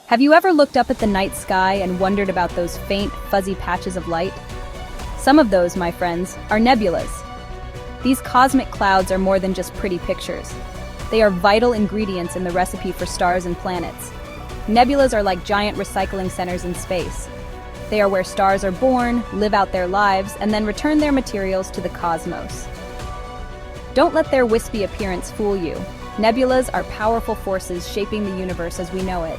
Have you ever looked up at the night sky and wondered about those faint, fuzzy patches of light? Some of those, my friends, are nebulas. These cosmic clouds are more than just pretty pictures. They are vital ingredients in the recipe for stars and planets. Nebulas are like giant recycling centers in space. They are where stars are born, live out their lives, and then return their materials to the cosmos. Don't let their wispy appearance fool you. Nebulas are powerful forces shaping the universe as we know it.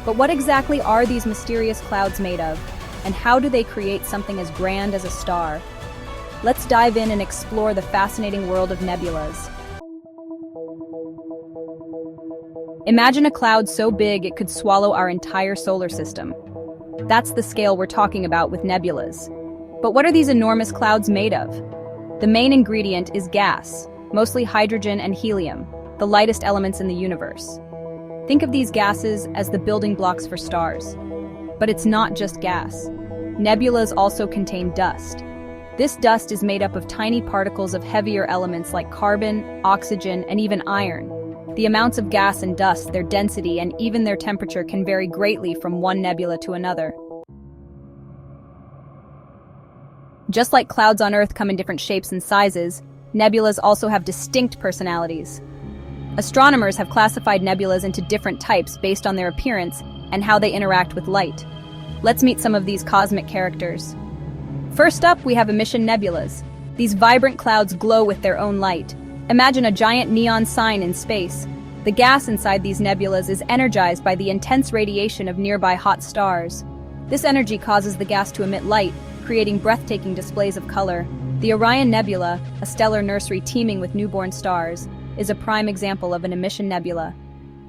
But what exactly are these mysterious clouds made of? And how do they create something as grand as a star? Let's dive in and explore the fascinating world of nebulas. Imagine a cloud so big it could swallow our entire solar system. That's the scale we're talking about with nebulas. But what are these enormous clouds made of? The main ingredient is gas, mostly hydrogen and helium, the lightest elements in the universe. Think of these gases as the building blocks for stars. But it's not just gas. Nebulas also contain dust. This dust is made up of tiny particles of heavier elements like carbon, oxygen, and even iron. The amounts of gas and dust, their density, and even their temperature can vary greatly from one nebula to another. Just like clouds on Earth come in different shapes and sizes, nebulas also have distinct personalities. Astronomers have classified nebulas into different types based on their appearance and how they interact with light. Let's meet some of these cosmic characters. First up, we have emission nebulas. These vibrant clouds glow with their own light. Imagine a giant neon sign in space. The gas inside these nebulas is energized by the intense radiation of nearby hot stars. This energy causes the gas to emit light, creating breathtaking displays of color. The Orion Nebula, a stellar nursery teeming with newborn stars, is a prime example of an emission nebula.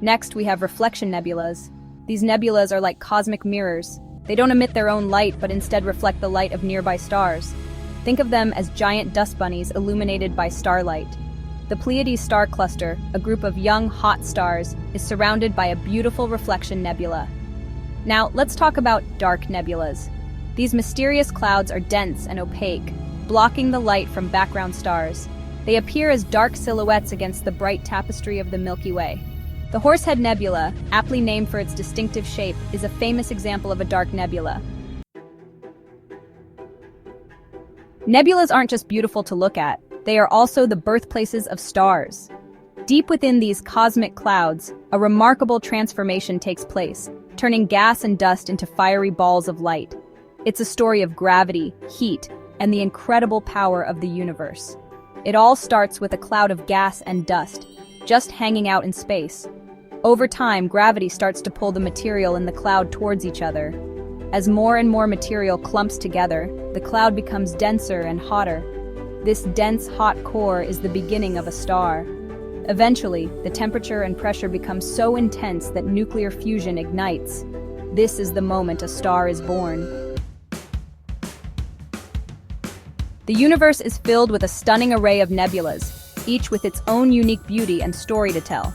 Next, we have reflection nebulas. These nebulas are like cosmic mirrors. They don't emit their own light, but instead reflect the light of nearby stars. Think of them as giant dust bunnies illuminated by starlight. The Pleiades star cluster, a group of young, hot stars, is surrounded by a beautiful reflection nebula. Now, let's talk about dark nebulas. These mysterious clouds are dense and opaque, blocking the light from background stars. They appear as dark silhouettes against the bright tapestry of the Milky Way. The Horsehead Nebula, aptly named for its distinctive shape, is a famous example of a dark nebula. Nebulas aren't just beautiful to look at, they are also the birthplaces of stars. Deep within these cosmic clouds, a remarkable transformation takes place, turning gas and dust into fiery balls of light. It's a story of gravity, heat, and the incredible power of the universe. It all starts with a cloud of gas and dust, just hanging out in space. Over time, gravity starts to pull the material in the cloud towards each other. As more and more material clumps together, the cloud becomes denser and hotter. This dense, hot core is the beginning of a star. Eventually, the temperature and pressure become so intense that nuclear fusion ignites. This is the moment a star is born. The universe is filled with a stunning array of nebulas, each with its own unique beauty and story to tell.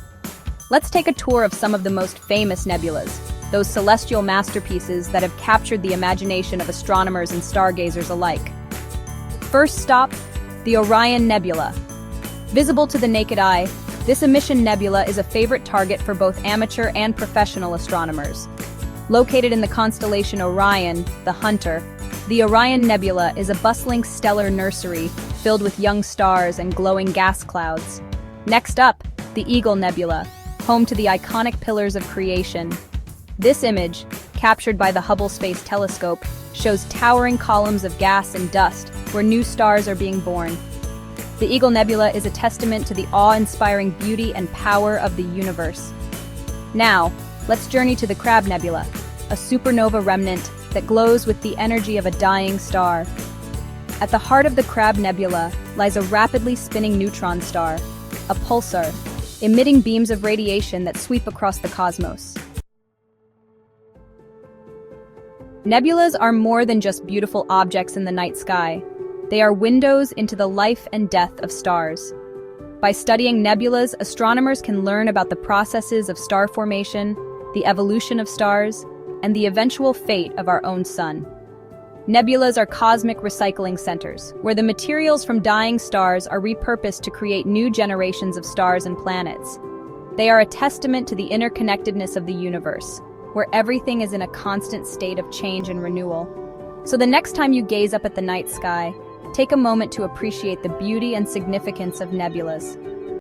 Let's take a tour of some of the most famous nebulas, those celestial masterpieces that have captured the imagination of astronomers and stargazers alike. First stop, the Orion Nebula. Visible to the naked eye, this emission nebula is a favorite target for both amateur and professional astronomers. Located in the constellation Orion, the Hunter, the Orion Nebula is a bustling stellar nursery filled with young stars and glowing gas clouds. Next up, the Eagle Nebula, home to the iconic pillars of creation. This image, captured by the Hubble Space Telescope, shows towering columns of gas and dust where new stars are being born. The Eagle Nebula is a testament to the awe-inspiring beauty and power of the universe. Now, let's journey to the Crab Nebula, a supernova remnant that glows with the energy of a dying star. At the heart of the Crab Nebula lies a rapidly spinning neutron star, a pulsar, emitting beams of radiation that sweep across the cosmos. Nebulas are more than just beautiful objects in the night sky. They are windows into the life and death of stars. By studying nebulas, astronomers can learn about the processes of star formation, the evolution of stars, and the eventual fate of our own sun. Nebulas are cosmic recycling centers, where the materials from dying stars are repurposed to create new generations of stars and planets. They are a testament to the interconnectedness of the universe, where everything is in a constant state of change and renewal. So the next time you gaze up at the night sky, take a moment to appreciate the beauty and significance of nebulas.